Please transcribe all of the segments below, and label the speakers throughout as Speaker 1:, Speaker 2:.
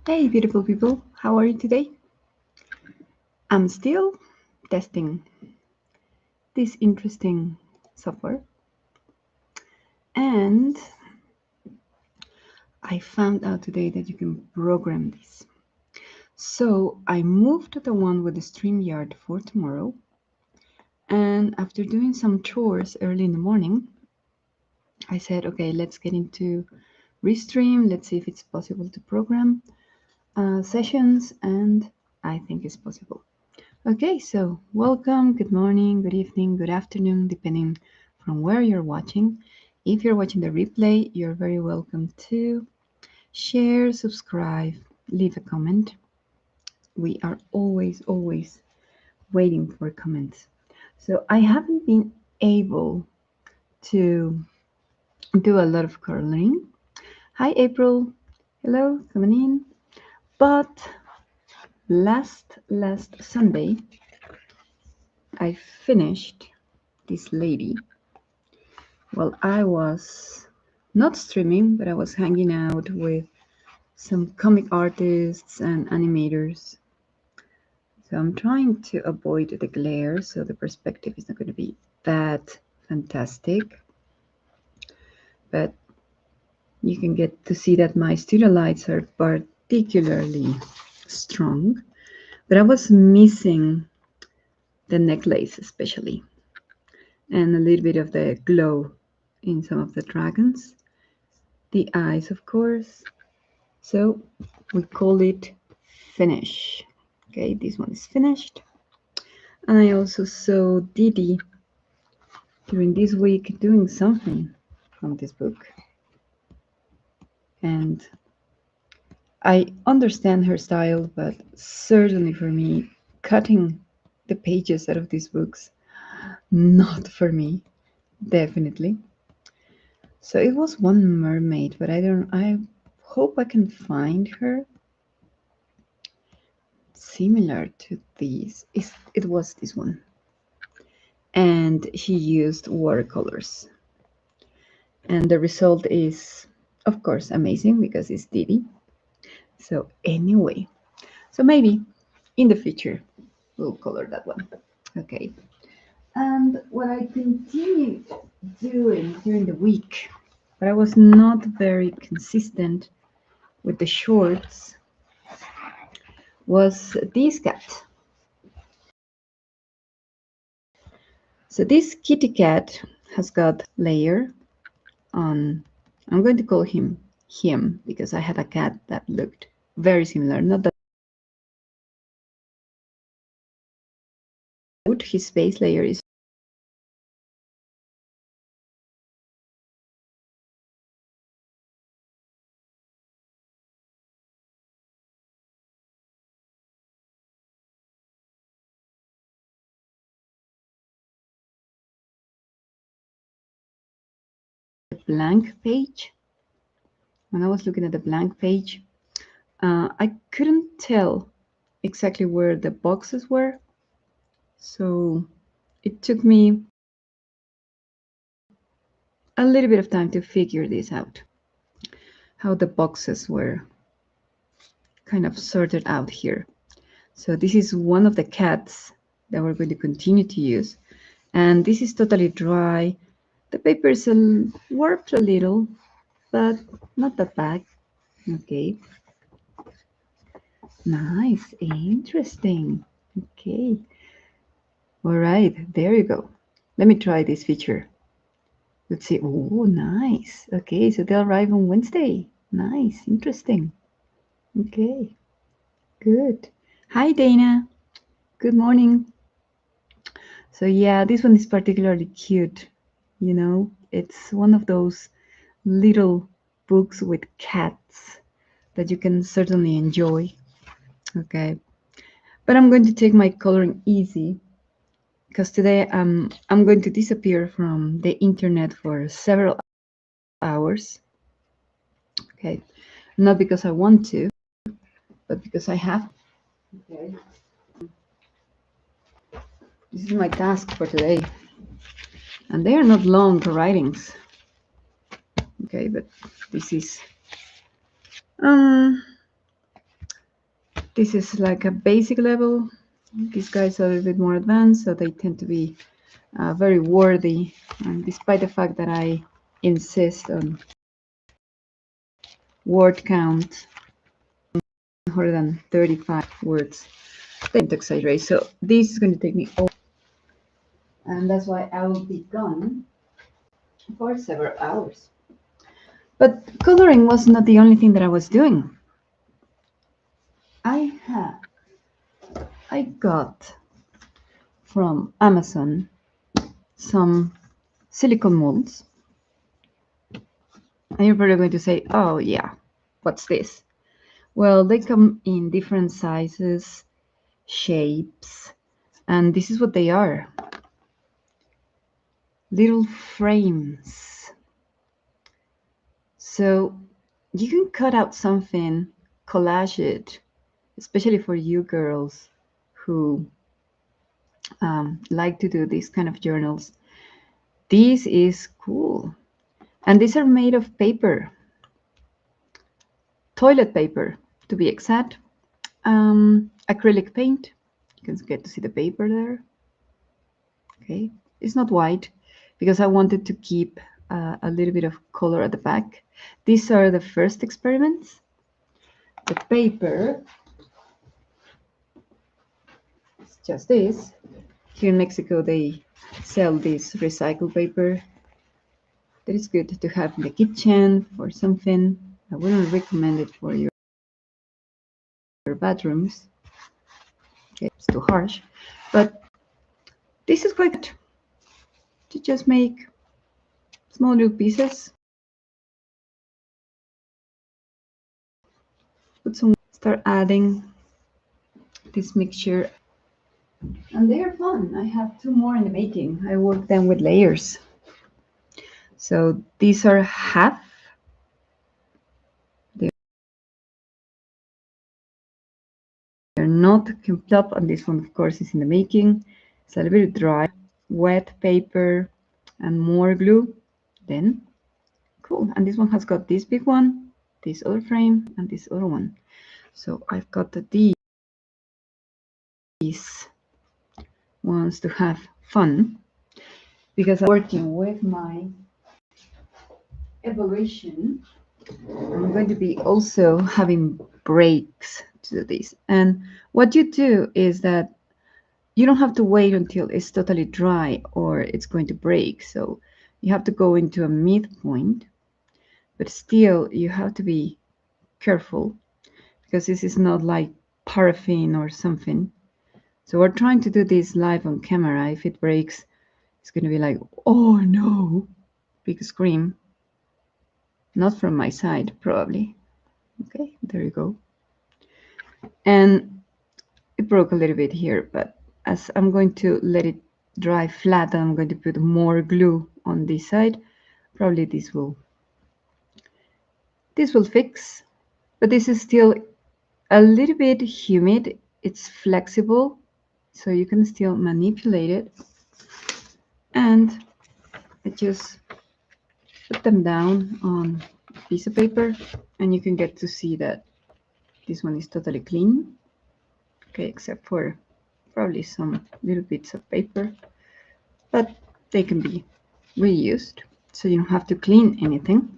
Speaker 1: Hey, beautiful people, how are you today? I'm still testing this interesting software, and I found out today that you can program this. So I moved to the one with the StreamYard for tomorrow, and after doing some chores early in the morning, I said, okay, let's get into Restream, let's see if it's possible to program sessions, and I think it's possible. Okay, so welcome, good morning, good evening, good afternoon, depending from where you're watching. If you're watching the replay, you're very welcome to share, subscribe, leave a comment. We are always waiting for comments. So I haven't been able to do a lot of coloring. Hi, April. Hello, coming in. But last Sunday, I finished this lady. Well, I was not streaming, but I was hanging out with some comic artists and animators. So I'm trying to avoid the glare, so the perspective is not going to be that fantastic. But you can get to see that my studio lights are particularly strong. But I was missing the necklace, especially, and a little bit of the glow in some of the dragons. The eyes, of course. So we call it finish. Okay, this one is finished. And I also saw Didi during this week doing something from this book. And I understand her style, but certainly for me, cutting the pages out of these books, not for me, definitely. So it was one mermaid, but I hope I can find her similar to these. It was this one. And he used watercolors. And the result is, of course, amazing because it's Didi. So anyway, so maybe in the future we'll color that one. Okay. And what I continued doing during the week, but I was not very consistent with the shorts, was this cat. So this kitty cat has got layer on, I'm going to call him because I had a cat that looked very similar. Not that his base layer is a blank page. When I was looking at the blank page, I couldn't tell exactly where the boxes were. So it took me a little bit of time to figure this out, how the boxes were kind of sorted out here. So this is one of the cats that we're going to continue to use. And this is totally dry. The paper is warped a little, but not that bad. Okay. Nice. Interesting. Okay. All right. There you go. Let me try this feature. Let's see. Oh, nice. Okay. So they'll arrive on Wednesday. Nice. Interesting. Okay. Good. Hi, Dana. Good morning. So yeah, this one is particularly cute. You know, it's one of those little books with cats that you can certainly enjoy. Okay. But I'm going to take my coloring easy because today I'm going to disappear from the internet for several hours. Okay. Not because I want to, but because I have. Okay. This is my task for today. And they are not long writings. Okay, but this is um This is like a basic level. These guys are a little bit more advanced, so they tend to be very worthy. And despite the fact that I insist on word count, 135 words, they don't exaggerate. So this is going to take me all, and that's why I will be gone for several hours. But coloring was not the only thing that I was doing. I got from Amazon some silicone molds. And you're probably going to say, oh yeah, what's this? Well, they come in different sizes, shapes, and this is what they are. Little frames. So you can cut out something, collage it, especially for you girls who like to do these kind of journals. This is cool. And these are made of paper, toilet paper to be exact. Acrylic paint. You can get to see the paper there. Okay, it's not white because I wanted to keep a little bit of color at the back. These are the first experiments. The paper is just this. Here in Mexico, they sell this recycled paper that is good to have in the kitchen for something. I wouldn't recommend it for your bedrooms. Okay, it's too harsh, but this is quite good to just make small little pieces. Start adding this mixture, and they are fun. I have 2 more in the making. I work them with layers. So these are half. They're not complete up, and this one, of course, is in the making. It's a little bit dry, wet paper, and more glue. Then, cool. And this one has got this big one, this other frame, and this other one. So I've got these ones to have fun because I'm working with my evaluation. I'm going to be also having breaks to do this. And what you do is that you don't have to wait until it's totally dry or it's going to break. So you have to go into a midpoint, but still you have to be careful because this is not like paraffin or something. So we're trying to do this live on camera. If it breaks, it's going to be like, oh no, big scream. Not from my side, probably. Okay, there you go. And it broke a little bit here, but as I'm going to let it dry flat, I'm going to put more glue on this side. Probably this will fix, but this is still a little bit humid. It's flexible, so you can still manipulate it. And I just put them down on a piece of paper, and you can get to see that this one is totally clean. Okay, except for probably some little bits of paper, but they can be reused, so you don't have to clean anything.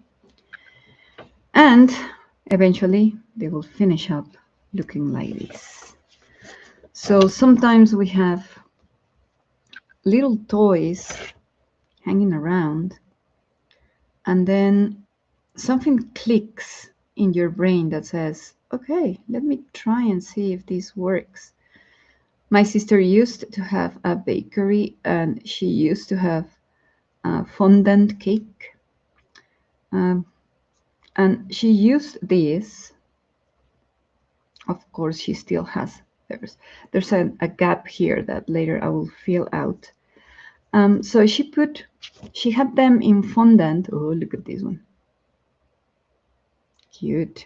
Speaker 1: And eventually they will finish up looking like this. So sometimes we have little toys hanging around, and then something clicks in your brain that says, okay, let me try and see if this works. My sister used to have a bakery, and she used to have a fondant cake. And she used this. Of course, she still has theirs. There's a gap here that later I will fill out. So she had them in fondant. Oh, look at this one. Cute.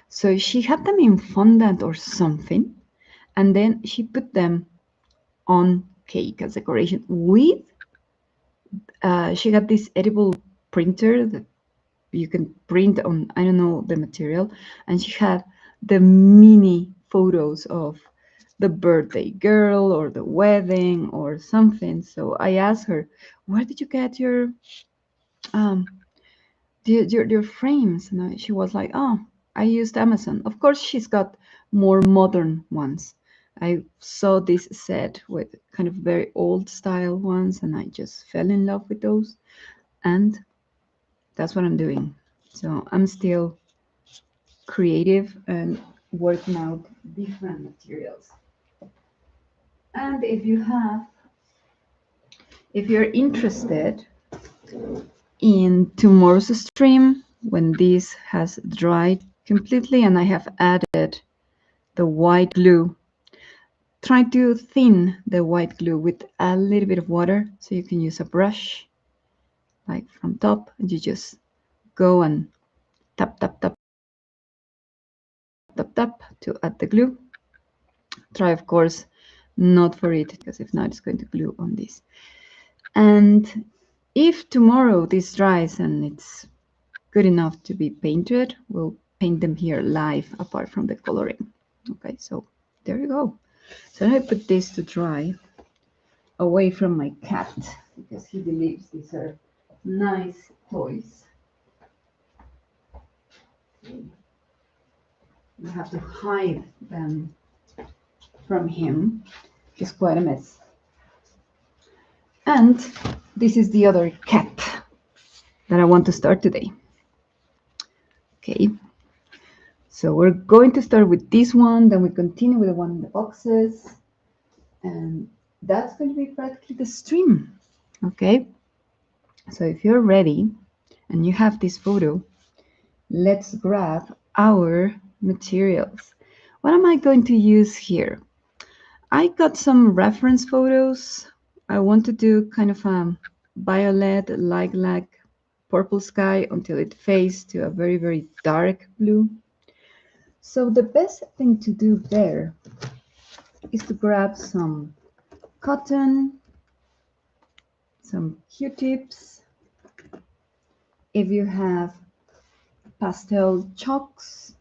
Speaker 1: So she had them in fondant or something, and then she put them on cake as decoration with, she got this edible printer that you can print on, I don't know the material, and she had the mini photos of the birthday girl or the wedding or something. So I asked her, where did you get um your frames? And she was like, oh, I used Amazon. Of course, she's got more modern ones. I saw this set with kind of very old style ones, and I just fell in love with those. And that's what I'm doing. So I'm still creative and working out different materials. And if you're interested in tomorrow's stream, when this has dried completely and I have added the white glue, try to thin the white glue with a little bit of water, so you can use a brush like from top, and you just go and tap tap tap tap tap to add the glue. Try, of course, not for it, because if not, it's going to glue on this. And if tomorrow this dries and it's good enough to be painted, we'll paint them here live apart from the coloring. Okay, so there you go. So now I put this to dry away from my cat, because he believes these are nice toys. You have to hide them from him. It's quite a mess. And this is the other cat that I want to start today. Okay, so we're going to start with this one, then we continue with the one in the boxes, and that's going to be practically the stream. Okay, so if you're ready and you have this photo, let's grab our materials. What am I going to use here? I got some reference photos. I want to do kind of a violet, lilac, purple sky until it fades to a very, very dark blue. So the best thing to do there is to grab some cotton, some Q-tips. If you have pastel chalks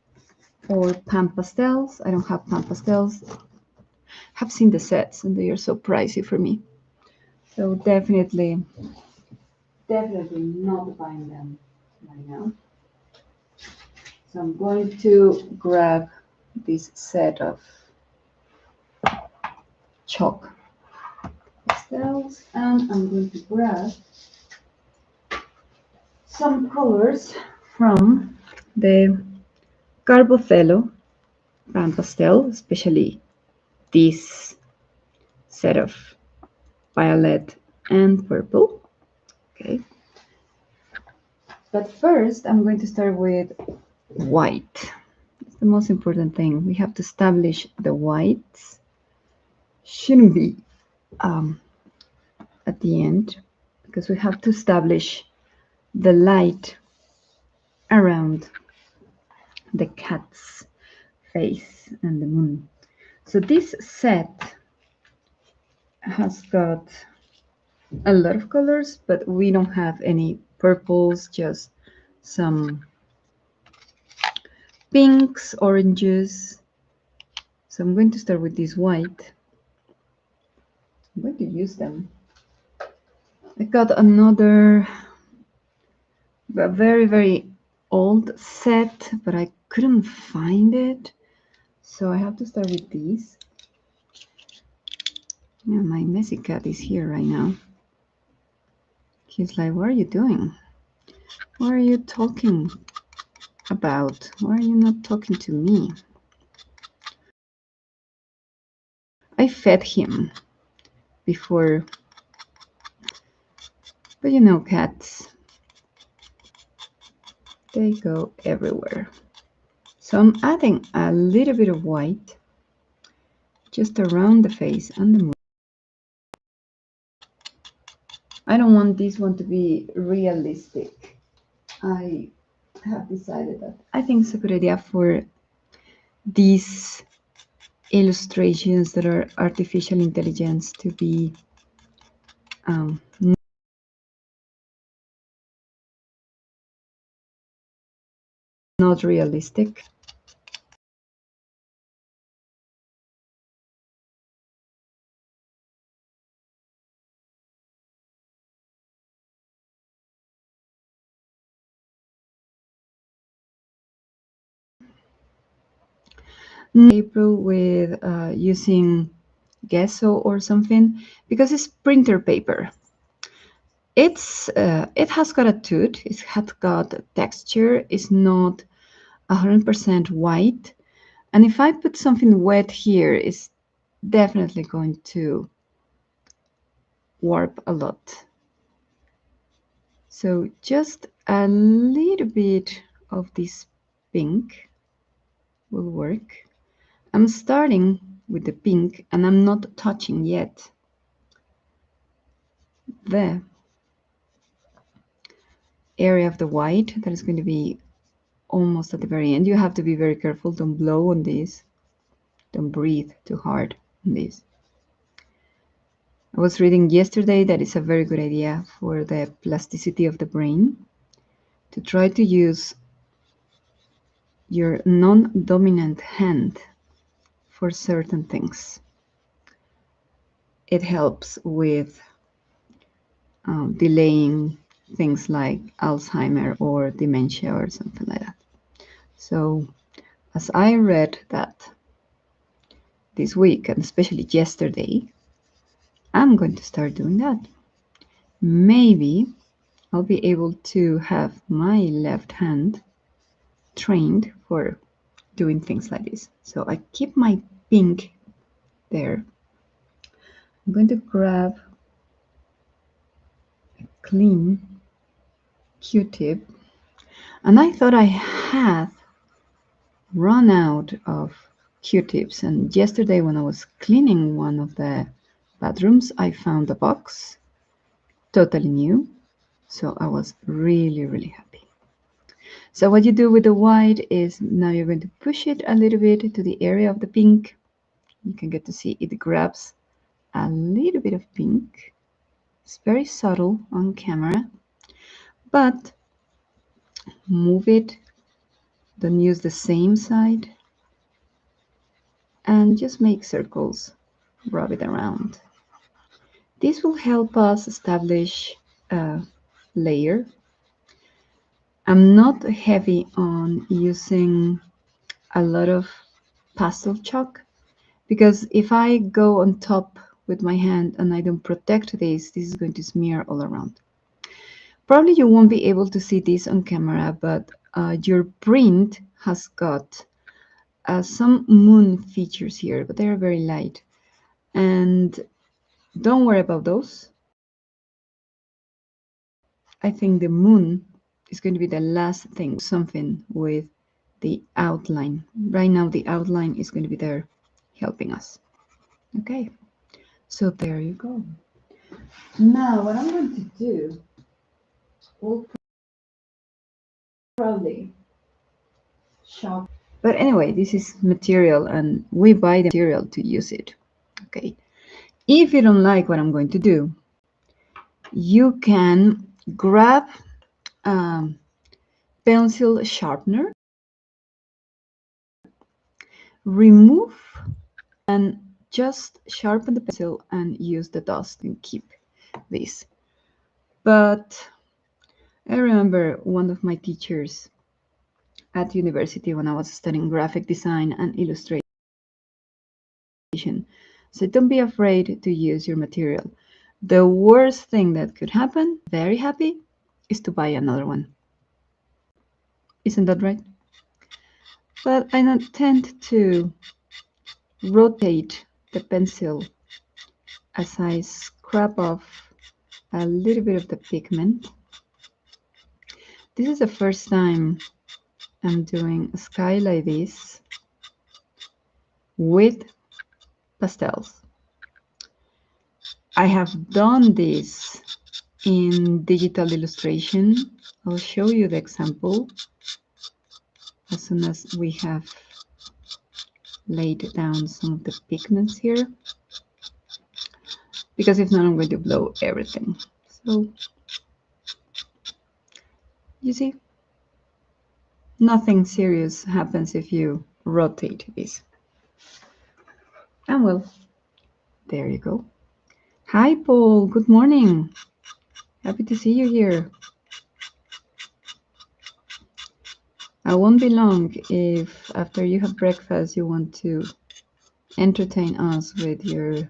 Speaker 1: or pan pastels, I don't have pan pastels. Have seen the sets and they are so pricey for me. So definitely not buying them right now. So I'm going to grab this set of chalk pastels, and I'm going to grab some colors from the Carbothello pan pastel, especially this set of violet and purple. Okay. But first, I'm going to start with white. It's the most important thing. We have to establish the whites. Shouldn't be at the end, because we have to establish the light around the cat's face and the moon. So this set has got a lot of colors, but we don't have any purples, just some pinks, oranges. So I'm going to start with this white. I'm going to use them. I got another a very, very old set, but I couldn't find it. So I have to start with these. Yeah, my messy cat is here right now. He's like, what are you doing? What are you talking about? Why are you not talking to me? I fed him before, but you know, cats, they go everywhere. So I'm adding a little bit of white just around the face and the mouth. I don't want this one to be realistic. I have decided that I think it's a good idea for these illustrations that are artificial intelligence to be not realistic. April with using gesso or something because it's printer paper. It has got a tooth. It has got a texture. It's not 100% white. And if I put something wet here, it's definitely going to warp a lot. So just a little bit of this pink will work. I'm starting with the pink and I'm not touching yet the area of the white that is going to be almost at the very end. You have to be very careful. Don't blow on this. Don't breathe too hard on this. I was reading yesterday that it's a very good idea for the plasticity of the brain to try to use your non-dominant hand for certain things. It helps with delaying things like Alzheimer or dementia or something like that. So as I read that this week, and especially yesterday, I'm going to start doing that. Maybe I'll be able to have my left hand trained for doing things like this. So I keep my pink there. I'm going to grab a clean Q-tip, and I thought I had run out of Q-tips, and yesterday when I was cleaning one of the bathrooms, I found a box, totally new, so I was really happy. So what you do with the white is now you're going to push it a little bit to the area of the pink. You can get to see it grabs a little bit of pink. It's very subtle on camera, but move it, don't use the same side, and just make circles, rub it around. This will help us establish a layer. I'm not heavy on using a lot of pastel chalk because if I go on top with my hand and I don't protect this is going to smear all around. Probably you won't be able to see this on camera, but your print has got some moon features here, but they're very light. And don't worry about those. I think the moon is going to be the last thing, something with the outline. Right now, the outline is going to be there helping us. Okay, so there you go. Now, what I'm going to do, we'll probably shop. But anyway, this is material and we buy the material to use it. Okay, if you don't like what I'm going to do, you can grab a pencil sharpener, remove and just sharpen the pencil and use the dust and keep this. But I remember one of my teachers at university when I was studying graphic design and illustration said, don't be afraid to use your material. The worst thing that could happen, very happy, is to buy another one. Isn't that right? But I tend to rotate the pencil as I scrap off a little bit of the pigment. This is the first time I'm doing a sky like this with pastels. I have done this in digital illustration. I'll show you the example as soon as we have laid down some of the pigments here, because if not I'm going to blow everything. So you see, nothing serious happens if you rotate this. And well, there you go. Hi Paul, good morning. Happy to see you here. I won't be long if after you have breakfast you want to entertain us with your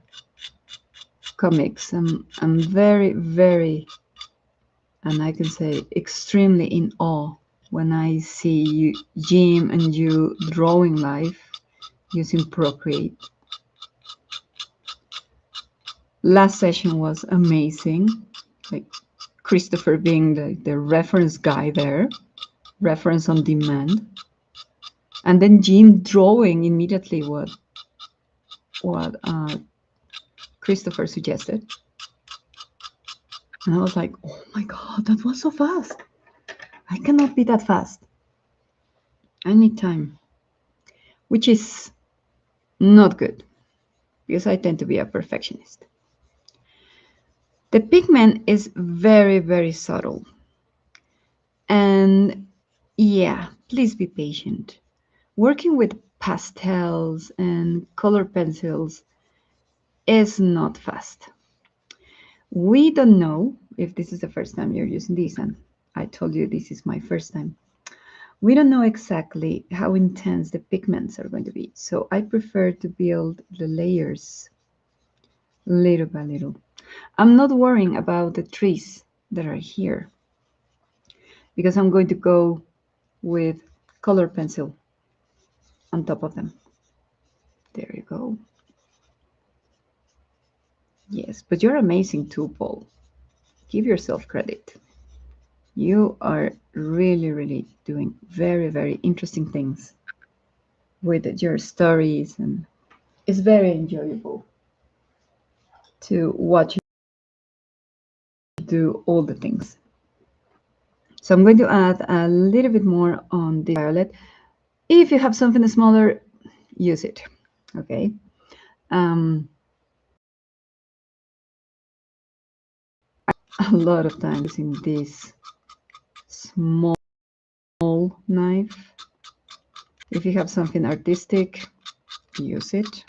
Speaker 1: comics. I'm very, very, and I can say extremely in awe when I see you, Jim, and you drawing life using Procreate. Last session was amazing, like Christopher being the reference guy there, reference on demand, and then Jim drawing immediately what Christopher suggested. And I was like, oh my God, that was so fast. I cannot be that fast. I need time, which is not good because I tend to be a perfectionist. The pigment is very, very subtle. And yeah, please be patient. Working with pastels and color pencils is not fast. We don't know if this is the first time you're using this, and I told you this is my first time. We don't know exactly how intense the pigments are going to be, so I prefer to build the layers little by little. I'm not worrying about the trees that are here because I'm going to go with color pencil on top of them. There you go. Yes, but you're amazing too, Paul. Give yourself credit. You are really, really doing very, very interesting things with your stories, and it's very enjoyable to watch you do all the things. So I'm going to add a little bit more on the violet. If you have something smaller, use it. Okay. A lot of times in this small knife. If you have something artistic, use it.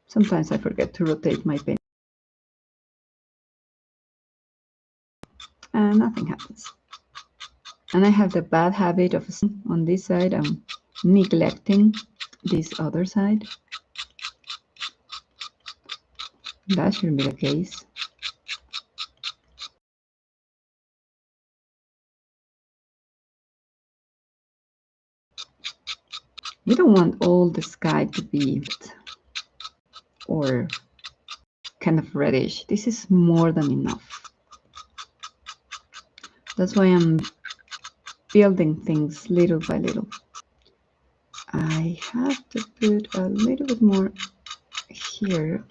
Speaker 1: Sometimes I forget to rotate my pen and nothing happens. And I have the bad habit of on this side, I'm neglecting this other side. That shouldn't be the case. We don't want all the sky to be or kind of reddish. This is more than enough. That's why I'm building things little by little. I have to put a little bit more here.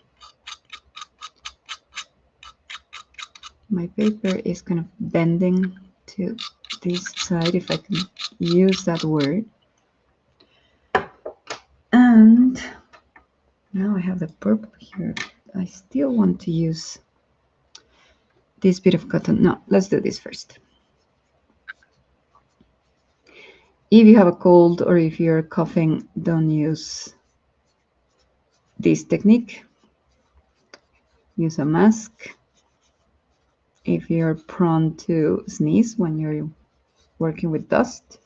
Speaker 1: My paper is kind of bending to this side, if I can use that word. And now I have the purple here. I still want to use this bit of cotton. No, let's do this first. If you have a cold or if you're coughing, don't use this technique. Use a mask. If you're prone to sneeze when you're working with dust,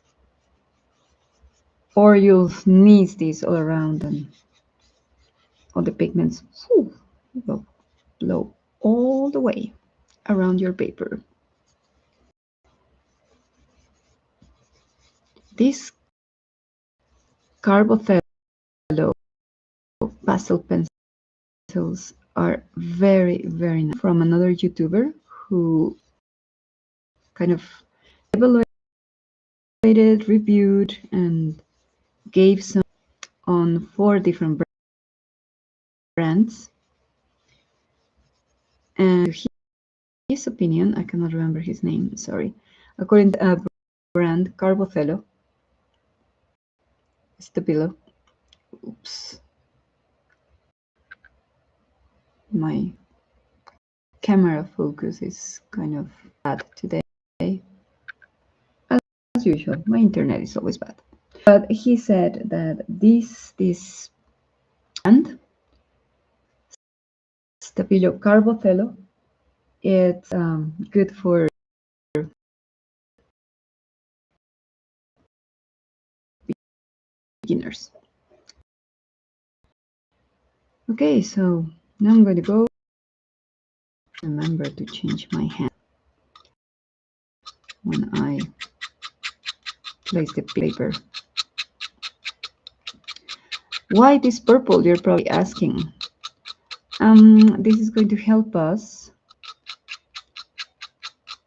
Speaker 1: or you'll sneeze this all around and all the pigments will blow all the way around your paper. These Carbothello pastel pencils are very, very nice. From another YouTuber who kind of evaluated, reviewed, and gave some on 4 different brands. And his opinion, I cannot remember his name, sorry. According to a brand, Carbothello, Stabilo. Oops. My camera focus is kind of bad today. As usual, my internet is always bad. But he said that this brand, Stabilo Carbothello, it's good for beginners. Okay, so now I'm going to go. Remember to change my hand when I place the paper. Why this purple, you're probably asking. This is going to help us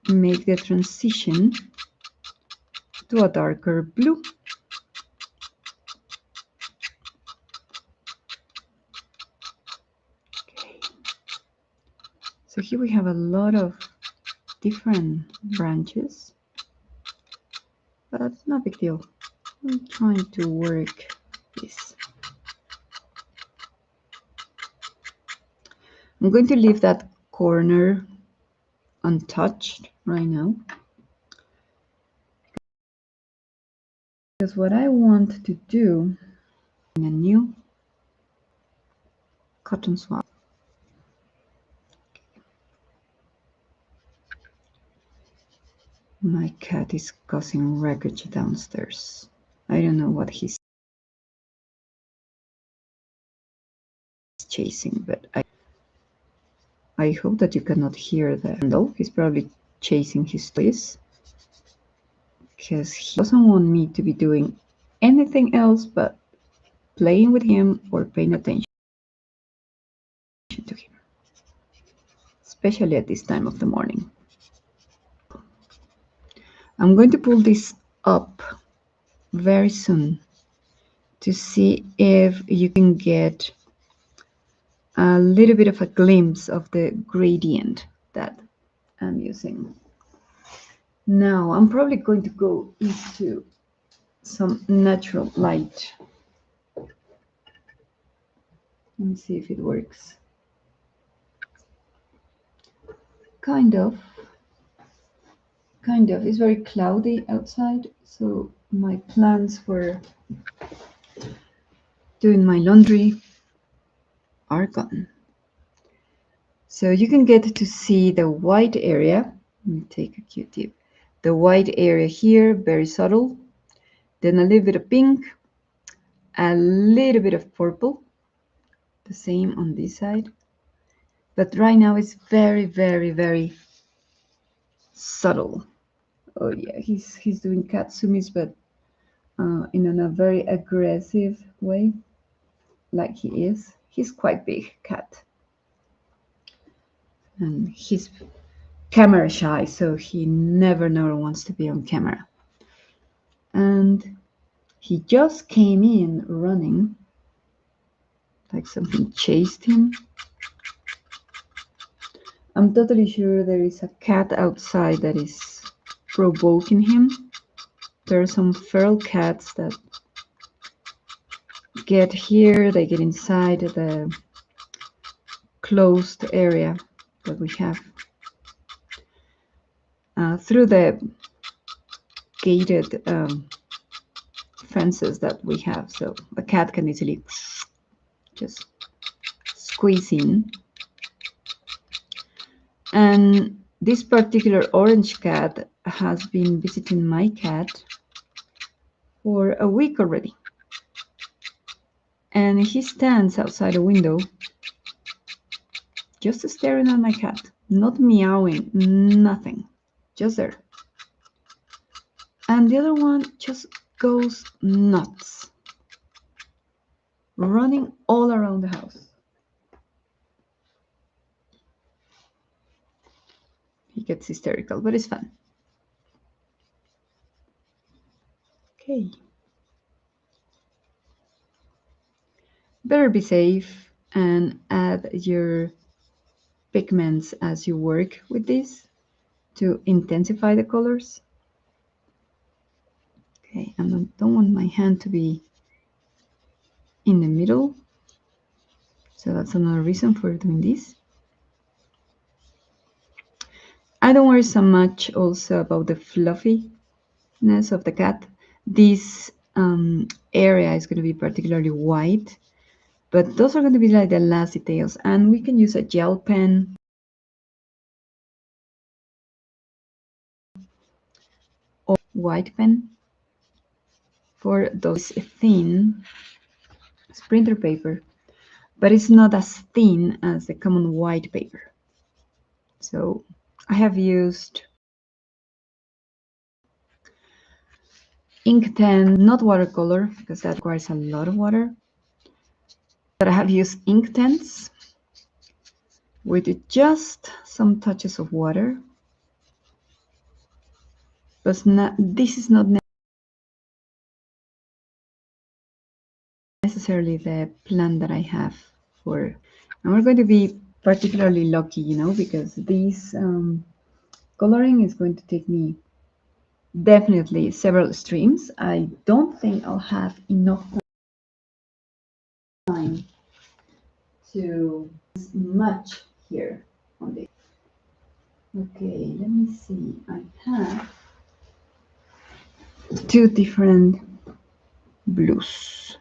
Speaker 1: make the transition to a darker blue. Okay. So here we have a lot of different branches, but it's no big deal. I'm trying to work this. I'm going to leave that corner untouched right now, because what I want to do in a new cotton swab. My cat is causing wreckage downstairs. I don't know what he's chasing, but I hope that you cannot hear the handle. He's probably chasing his toys, because he doesn't want me to be doing anything else but playing with him or paying attention to him, especially at this time of the morning. I'm going to pull this up very soon to see if you can get a little bit of a glimpse of the gradient that I'm using. Now I'm probably going to go into some natural light. Let me see if it works. Kind of. It's very cloudy outside, so my plans for doing my laundry are gone. So you can get to see the white area. Let me take a Q-tip. The white area here, very subtle. Then a little bit of pink, a little bit of purple. The same on this side. But right now it's very, very, very subtle. Oh yeah, he's doing katsumis, but in a very aggressive way, like he is. He's quite big cat, and he's camera shy, so he never wants to be on camera. And he just came in running, like something chased him. I'm totally sure there is a cat outside that is provoking him. There are some feral cats that get here, they get inside the closed area that we have through the gated fences that we have, so a cat can easily just squeeze in. And this particular orange cat has been visiting my cat for a week already, and he stands outside a window just staring at my cat, not meowing, nothing, just there. And the other one just goes nuts, running all around the house. He gets hysterical, but it's fun. Okay. Better be safe and add your pigments as you work with this to intensify the colors. Okay, I don't want my hand to be in the middle, so that's another reason for doing this. I don't worry so much also about the fluffiness of the cat. This area is going to be particularly white, but those are going to be like the last details, and we can use a gel pen or white pen for those thin printer paper, but it's not as thin as the common white paper. So I have used Inkten, not watercolor, because that requires a lot of water, but I have used Inktents with just some touches of water. But this is not necessarily the plan that I have for, and we're going to be particularly lucky, you know, because this coloring is going to take me definitely several streams. I don't think I'll have enough time to much here on this. Okay, let me see. I have two different blues.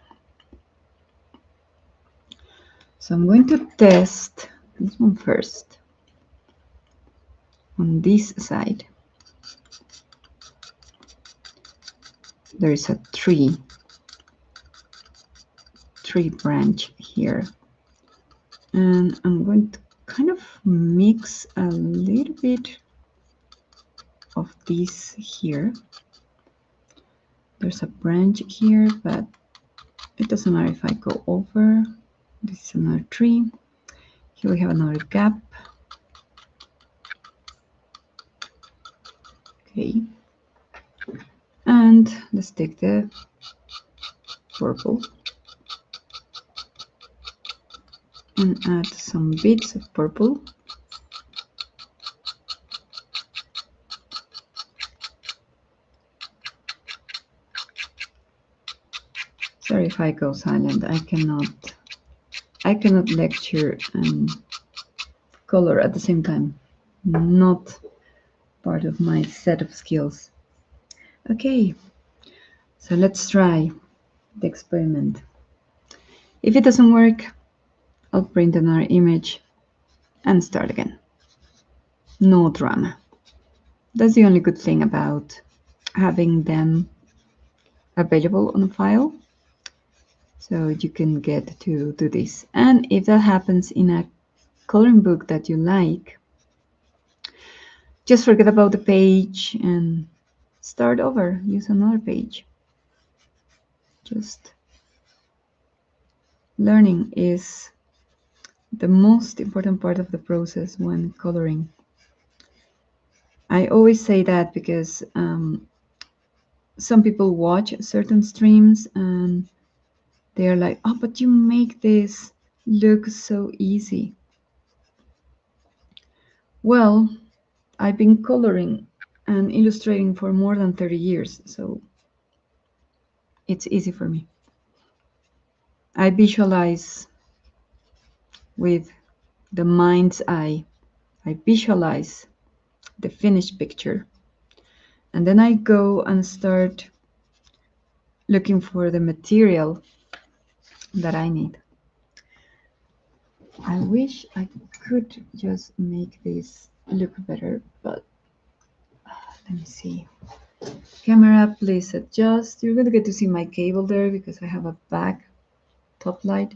Speaker 1: So I'm going to test this one first on this side. There is a tree branch here, and I'm going to kind of mix a little bit of this here. There's a branch here, but it doesn't matter if I go over. This is another tree. Here we have another gap. Okay, and let's take the purple and add some bits of purple. Sorry if I go silent. I cannot lecture and color at the same time. Not part of my set of skills. Okay, so let's try the experiment. If it doesn't work, I'll print another image and start again. No drama. That's the only good thing about having them available on a file. So you can get to do this. And if that happens in a coloring book that you like, just forget about the page and start over. Use another page. Just learning is the most important part of the process when coloring. I always say that because some people watch certain streams and they're like, oh, but you make this look so easy. Well, I've been coloring and illustrating for more than 30 years, so it's easy for me. I visualize with the mind's eye. I visualize the finished picture, and then I go and start looking for the material that I need. I wish I could just make this look better, but let me see. Camera, please adjust. You're going to get to see my cable there because I have a back top light,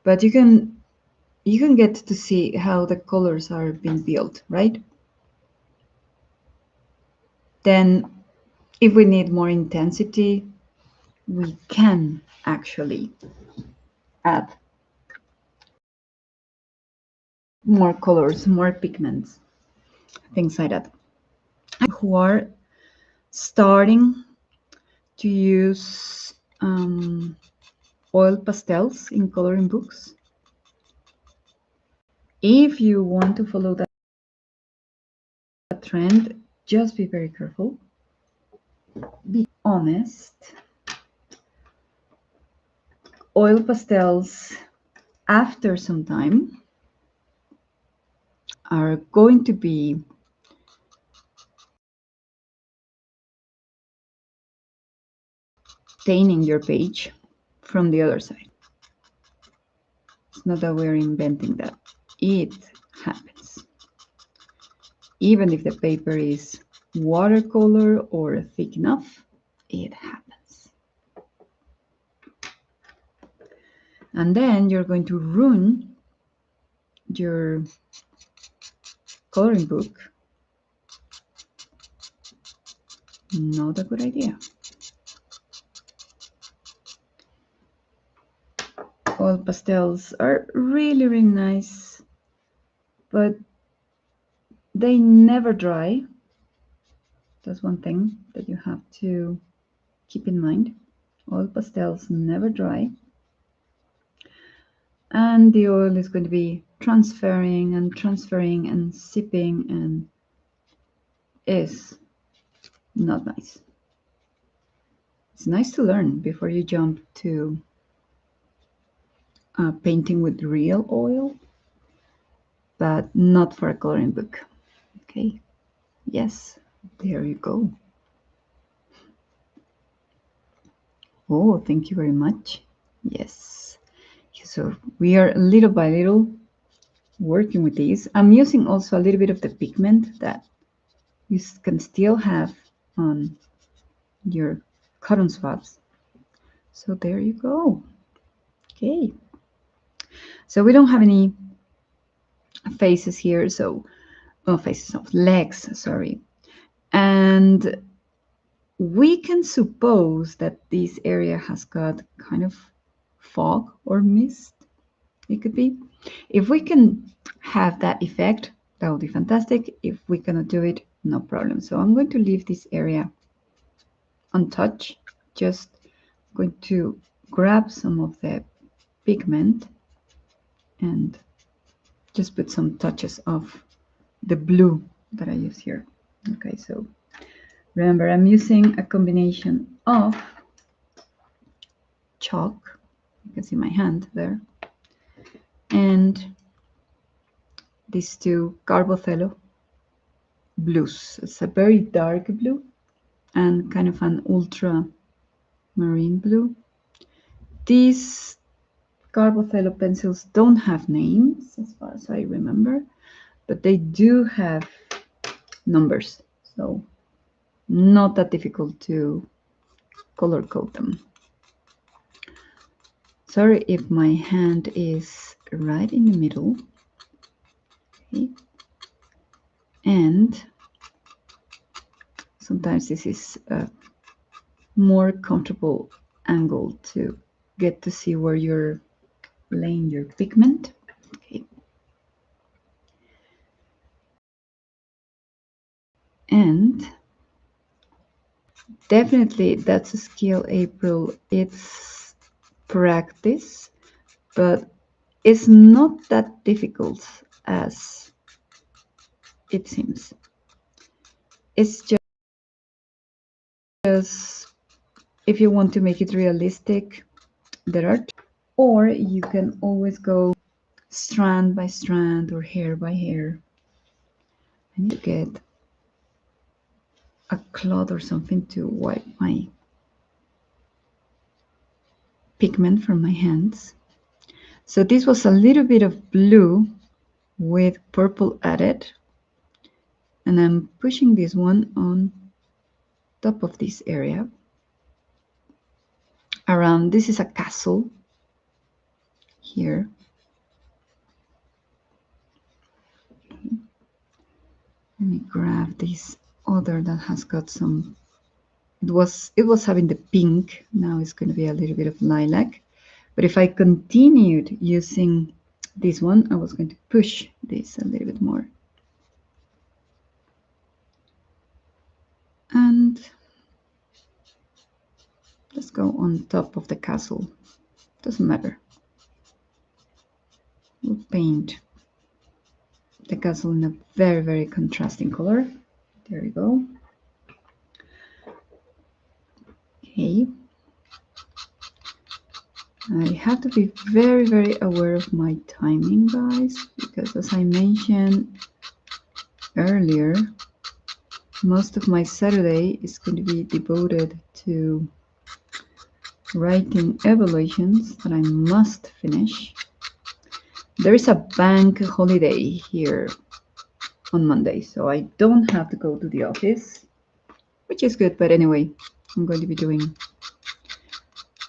Speaker 1: but you can get to see how the colors are being built, right? Then if we need more intensity, we can actually add more colors, more pigments, things like that. Who are starting to use oil pastels in coloring books. If you want to follow that trend, just be very careful. Be honest. Oil pastels, after some time, are going to be staining your page from the other side. It's not that we're inventing that. It happens. Even if the paper is watercolor or thick enough, it happens. And then you're going to ruin your coloring book. Not a good idea. Oil pastels are really, really nice, but they never dry. That's one thing that you have to keep in mind. Oil pastels never dry. And the oil is going to be transferring and sipping, and is not nice. It's nice to learn before you jump to painting with real oil, but not for a coloring book. Okay, yes, there you go. Oh, thank you very much. Yes, so we are little by little working with these. I'm using also a little bit of the pigment that you can still have on your cotton swabs. So there you go. Okay, so we don't have any faces here, so faces of legs, sorry. And we can suppose that this area has got kind of fog or mist. It could be. If we can have that effect, that would be fantastic. If we cannot do it, no problem. So I'm going to leave this area untouched. Just going to grab some of the pigment and just put some touches of the blue that I use here. Okay, so remember, I'm using a combination of chalk, you can see my hand there, and these two Carbothello blues. It's a very dark blue and kind of an ultramarine blue. These Carbothello pencils don't have names as far as I remember, but they do have numbers, so not that difficult to color code them. Sorry if my hand is right in the middle. Okay. And sometimes this is a more comfortable angle to get to see where you're laying your pigment. Okay. And definitely that's a skill, April. It's practice, but it's not that difficult as it seems. It's just if you want to make it realistic, there are, or you can always go strand by strand or hair by hair. I need to get a cloth or something to wipe my pigment from my hands. So this was a little bit of blue with purple added, and I'm pushing this one on top of this area around. This is a castle here. Let me grab this other that has got some, it was having the pink, now it's going to be a little bit of lilac. But if I continued using this one, I was going to push this a little bit more. And let's go on top of the castle. Doesn't matter. We'll paint the castle in a very, very contrasting color. There we go. Okay. I have to be very, very aware of my timing, guys, because as I mentioned earlier, most of my Saturday is going to be devoted to writing evaluations that I must finish. There is a bank holiday here on Monday, so I don't have to go to the office, which is good, but anyway, I'm going to be doing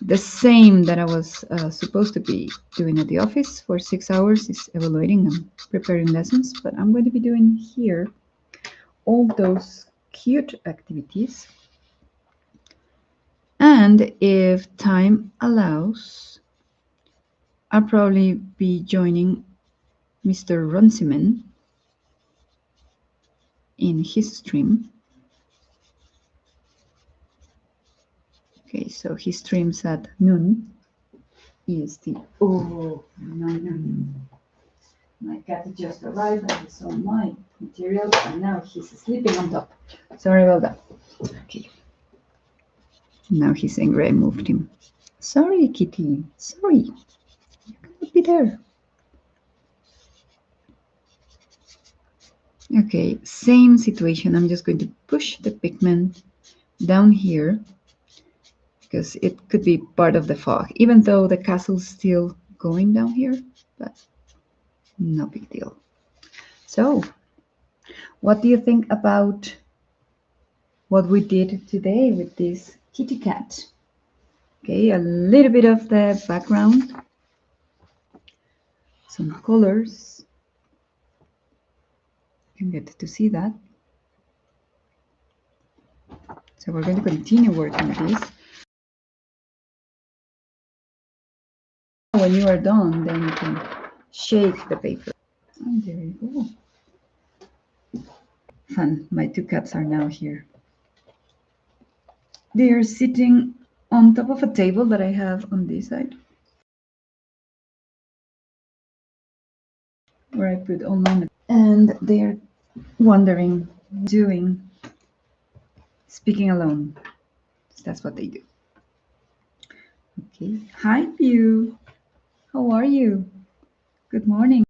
Speaker 1: The same that I was supposed to be doing at the office for 6 hours is evaluating and preparing lessons, but I'm going to be doing here all those cute activities. And if time allows, I'll probably be joining Mr. Runciman in his stream. Okay, so he streams at noon EST. Oh, no. My cat just arrived and he saw my material and now he's sleeping on top. Sorry about that. Okay. Now he's angry I moved him. Sorry, kitty. Sorry. You cannot be there. Okay, same situation. I'm just going to push the pigment down here because it could be part of the fog, even though the castle's still going down here, but no big deal. So, what do you think about what we did today with this kitty cat? Okay, a little bit of the background, some colors. You can get to see that. So we're going to continue working with this. When you are done, then you can shake the paper. And there you go. Fun. My two cats are now here. They are sitting on top of a table that I have on this side, where I put all my, and they are wondering, doing, speaking alone. That's what they do. Okay. Hi, Pew. How are you? Good morning.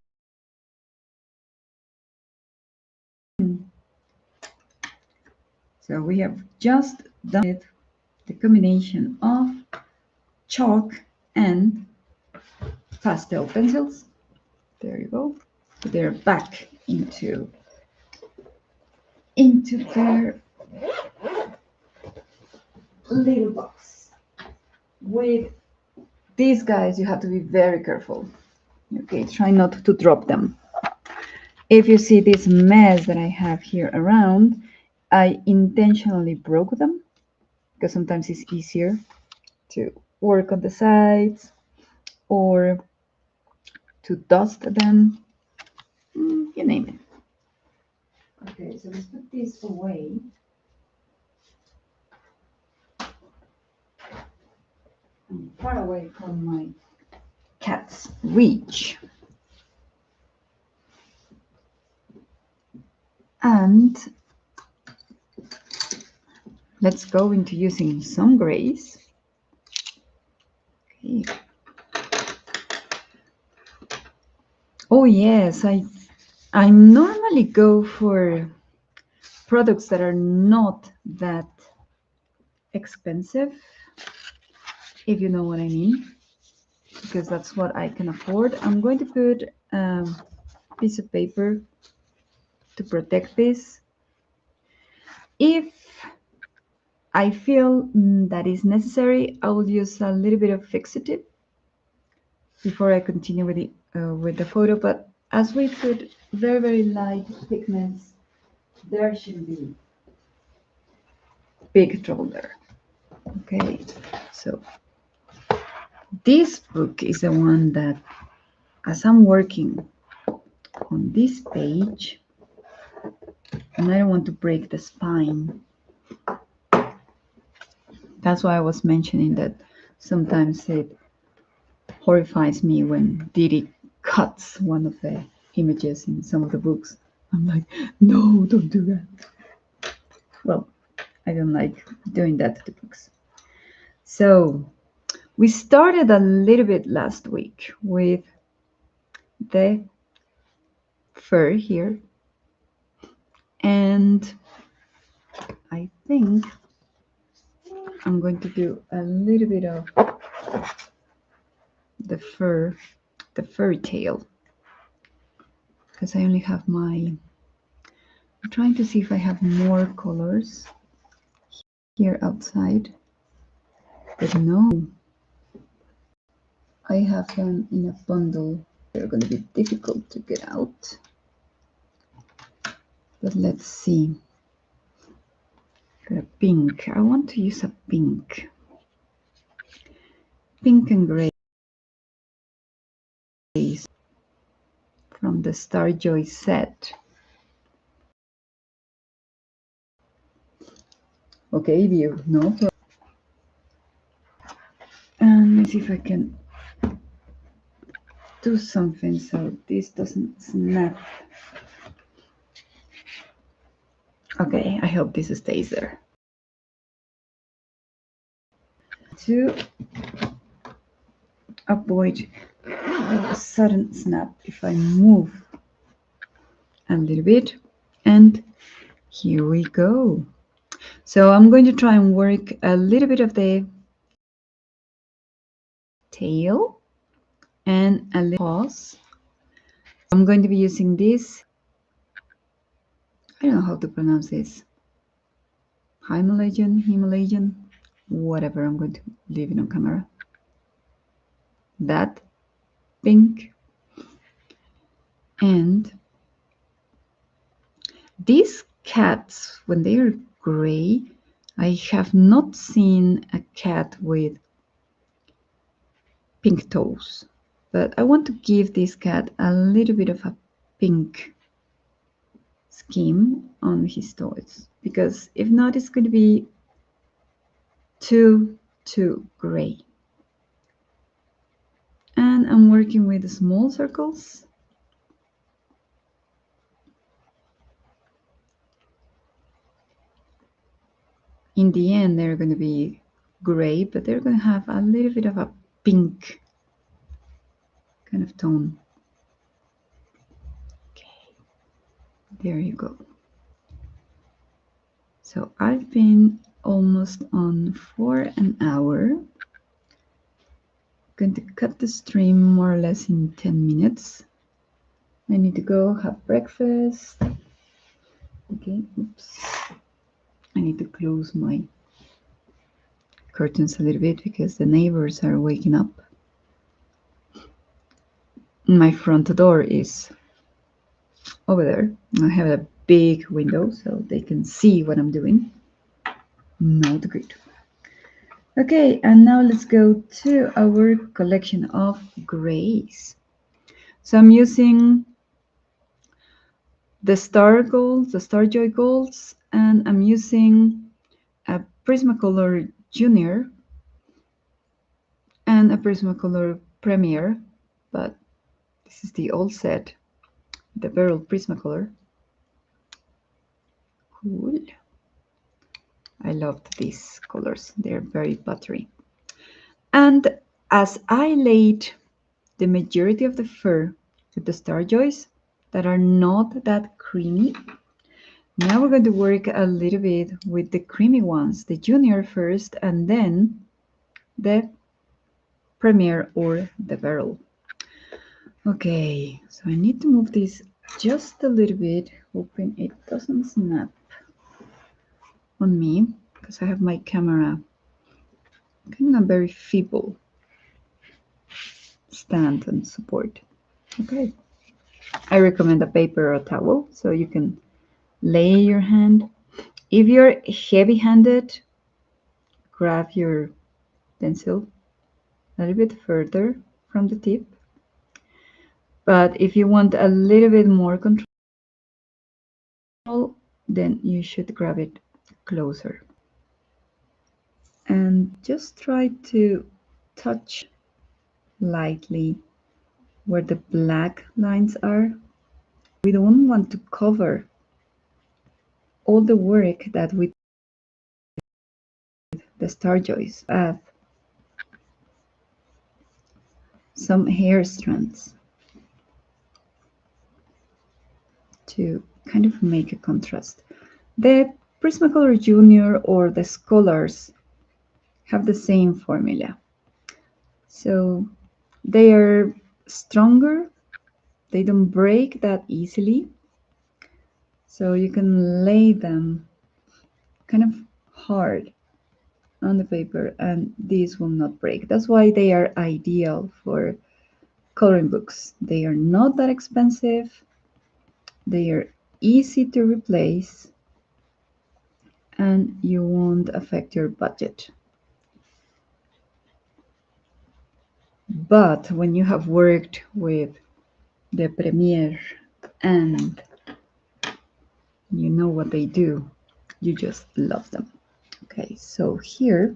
Speaker 1: So we have just done the combination of chalk and pastel pencils. There you go. They're back into their little box. With these guys, you have to be very careful. Okay, try not to drop them. If you see this mess that I have here around, I intentionally broke them because sometimes it's easier to work on the sides or to dust them, you name it. Okay, so let's put this away. I'm far away from my cat's reach. And let's go into using some grays. Okay. Oh yes, I normally go for products that are not that expensive, if you know what I mean, because that's what I can afford. I'm going to put a piece of paper to protect this. If I feel that is necessary, I will use a little bit of fixative before I continue with the photo. But as we put very, very light pigments, there shouldn't be big trouble there. Okay, so this book is the one that, as I'm working on this page, and I don't want to break the spine. That's why I was mentioning that sometimes it horrifies me when Didi cuts one of the images in some of the books. I'm like, no, don't do that. Well, I don't like doing that to the books. So we started a little bit last week with the fur here. And I think I'm going to do a little bit of the furry tail, because I only have I'm trying to see if I have more colors here outside, but no, I have them in a bundle. They're going to be difficult to get out. But let's see. Got a pink. I want to use a pink. Pink and gray from the Starjoy set. Okay, view. No problem. And let's see if I can do something so this doesn't snap. Okay, I hope this stays there. To avoid a sudden snap, if I move a little bit, and here we go. So I'm going to try and work a little bit of the tail and a little pause. I'm going to be using this, I don't know how to pronounce this, Himalayan, whatever. I'm going to leave it on camera. That pink. And these cats, when they are gray, I have not seen a cat with pink toes, but I want to give this cat a little bit of a pink scheme on his toes, because if not, it's going to be too gray. And I'm working with small circles. In the end, they're going to be gray, but they're going to have a little bit of a pink kind of tone. Okay, there you go. So I've been almost on for an hour. I'm going to cut the stream more or less in 10 minutes. I need to go have breakfast. Okay, oops. I need to close my curtains a little bit because the neighbors are waking up. My front door is over there. I have a big window so they can see what I'm doing. Not good. Okay, and now let's go to our collection of grays. So I'm using the Star Gold, the Starjoy Golds, and I'm using a Prismacolor Junior and a Prismacolor Premier, but this is the old set, the Beryl Prismacolor. Cool. I loved these colors. They're very buttery. And as I laid the majority of the fur with the Starjoys that are not that creamy, now we're going to work a little bit with the creamy ones, the Junior first, and then the Premier or the Beryl. Okay, so I need to move this just a little bit, hoping it doesn't snap on me, because I have my camera kind of very feeble stand and support. Okay, I recommend a paper or a towel so you can lay your hand. If you're heavy-handed, grab your pencil a little bit further from the tip. But if you want a little bit more control, then you should grab it closer. And just try to touch lightly where the black lines are. We don't want to cover all the work that we did the Starjoys. Add some hair strands to kind of make a contrast. The Prismacolor Junior or the Scholars have the same formula. So they are stronger, they don't break that easily. So you can lay them kind of hard on the paper, and these will not break. That's why they are ideal for coloring books. They are not that expensive. They are easy to replace, and you won't affect your budget. But when you have worked with the Premiere and you know what they do, you just love them. Okay, so here,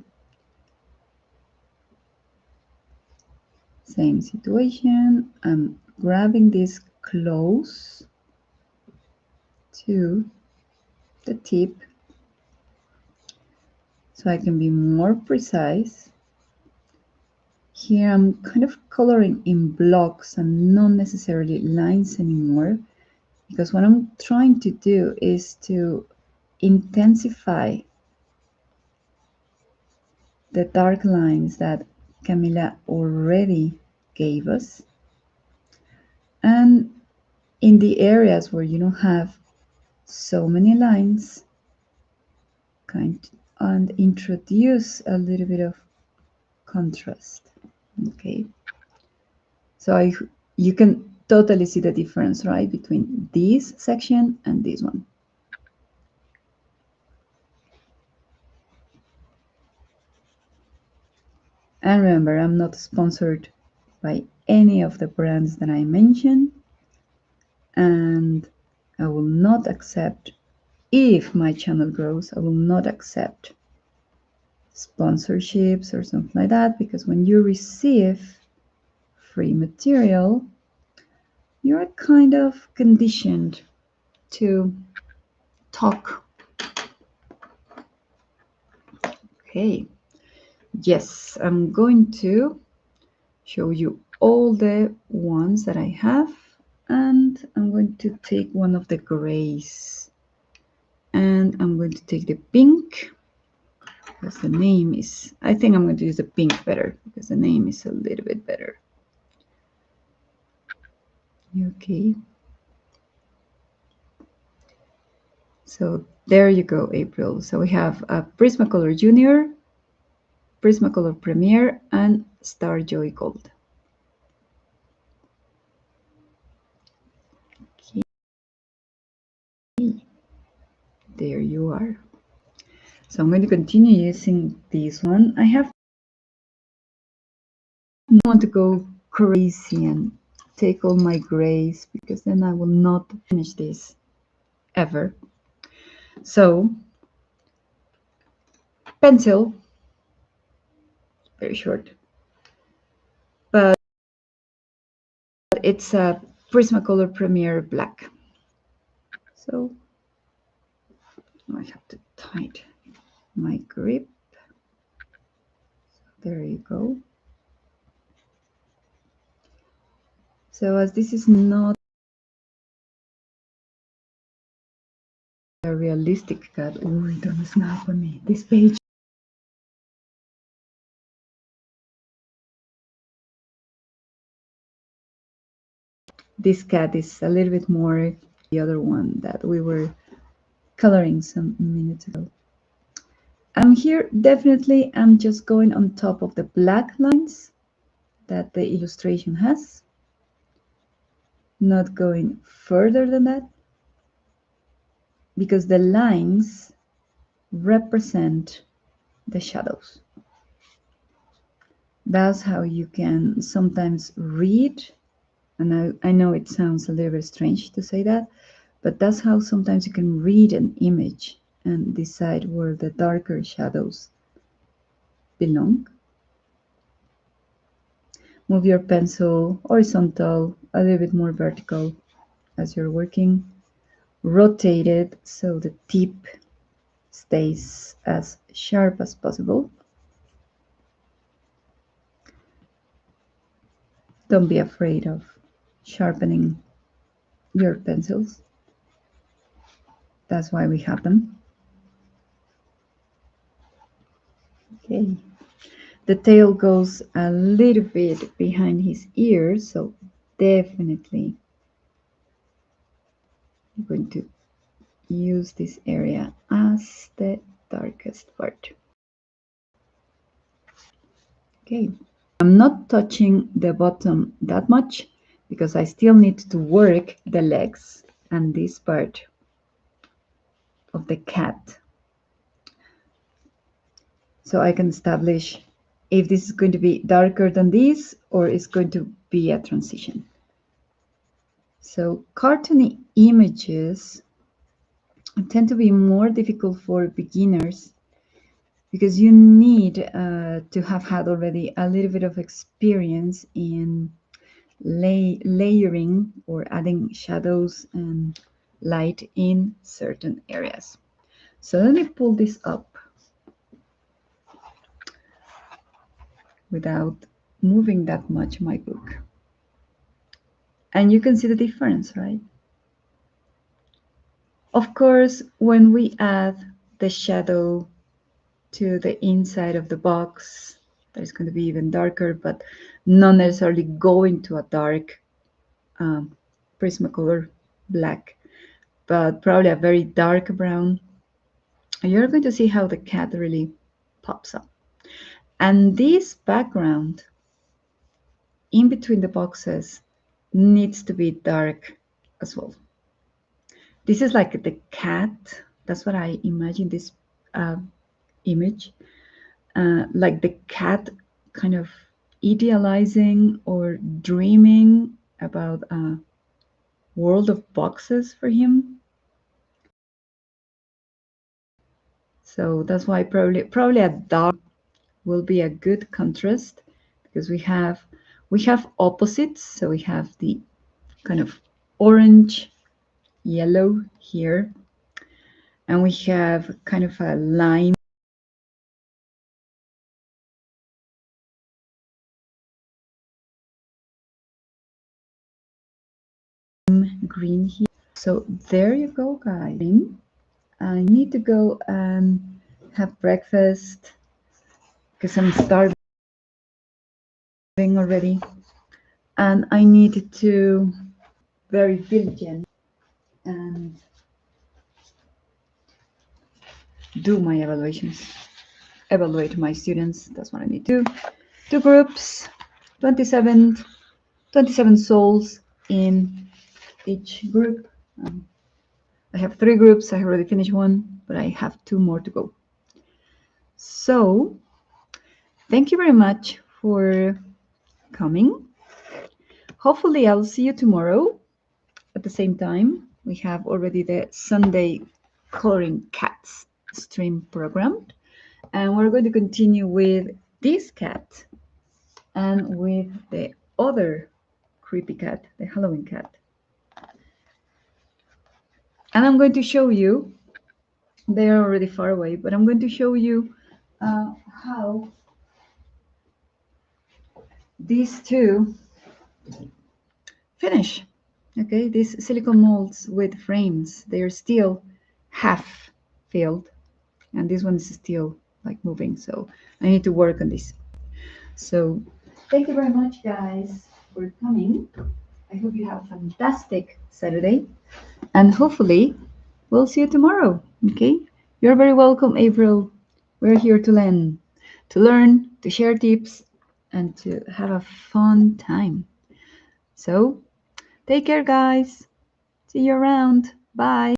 Speaker 1: same situation. I'm grabbing this close to the tip so I can be more precise. Here I'm kind of coloring in blocks and not necessarily lines anymore, because what I'm trying to do is to intensify the dark lines that Camila already gave us. And in the areas where you don't have so many lines, and introduce a little bit of contrast. Okay, so you can totally see the difference, right, between this section and this one. And remember, I'm not sponsored by any of the brands that I mentioned, and I will not accept, if my channel grows, I will not accept sponsorships or something like that, because when you receive free material, you're kind of conditioned to talk. Okay, yes, I'm going to show you all the ones that I have, and I'm going to take one of the grays, and I'm going to take the pink, because the name is, I think I'm going to use the pink better, because the name is a little bit better. Okay. So there you go, April. So we have a Prismacolor Junior, Prismacolor Premier, and Star Joy Gold. Okay. There you are. So I'm going to continue using this one. I have want to go crazy and take all my grays, because then I will not finish this ever. So pencil, very short, but it's a Prismacolor Premier Black. So I have to tighten my grip. There you go. So as this is not a realistic cut, oh, don't snap on me, this page. This cat is a little bit more the other one that we were coloring some minutes ago. Here, definitely, I'm just going on top of the black lines that the illustration has, not going further than that, because the lines represent the shadows. That's how you can sometimes read, and I know it sounds a little bit strange to say that, but that's how sometimes you can read an image and decide where the darker shadows belong. Move your pencil horizontal, a little bit more vertical as you're working. Rotate it so the tip stays as sharp as possible. Don't be afraid of sharpening your pencils. That's why we have them. Okay. The tail goes a little bit behind his ears, so definitely I'm going to use this area as the darkest part. Okay, I'm not touching the bottom that much because I still need to work the legs and this part of the cat. So I can establish if this is going to be darker than this or it's going to be a transition. So cartoony images tend to be more difficult for beginners because you need to have had already a little bit of experience in layering or adding shadows and light in certain areas. So let me pull this up without moving that much my book. And you can see the difference, right? Of course, when we add the shadow to the inside of the box, that is going to be even darker, but not necessarily going to a dark Prismacolor black, but probably a very dark brown. You're going to see how the cat really pops up. And this background in between the boxes needs to be dark as well. This is like the cat. That's what I imagine this image. Like the cat kind of idealizing or dreaming about a world of boxes for him. So that's why probably a dark will be a good contrast because we have opposites. So we have the kind of orange yellow here, and we have kind of a lime green here. So there you go, guys. I need to go and have breakfast because I'm starving already, and I need to very diligent and do my evaluations, evaluate my students. That's what I need to do. 2 groups, 27 souls in each group. I have 3 groups. I have already finished one, but I have 2 more to go. So thank you very much for coming. Hopefully I'll see you tomorrow at the same time. We have already the Sunday Coloring Cats stream program, and we're going to continue with this cat and with the other creepy cat, the Halloween cat. And I'm going to show you, they are already far away, but I'm going to show you how these two finish. Okay, these silicone molds with frames, they are still half filled, and this one is still like moving, so I need to work on this. So thank you very much, guys, for coming. I hope you have a fantastic Saturday, and hopefully we'll see you tomorrow. Okay, you're very welcome, April. We're here to learn, to share tips, and to have a fun time. So take care, guys. See you around. Bye.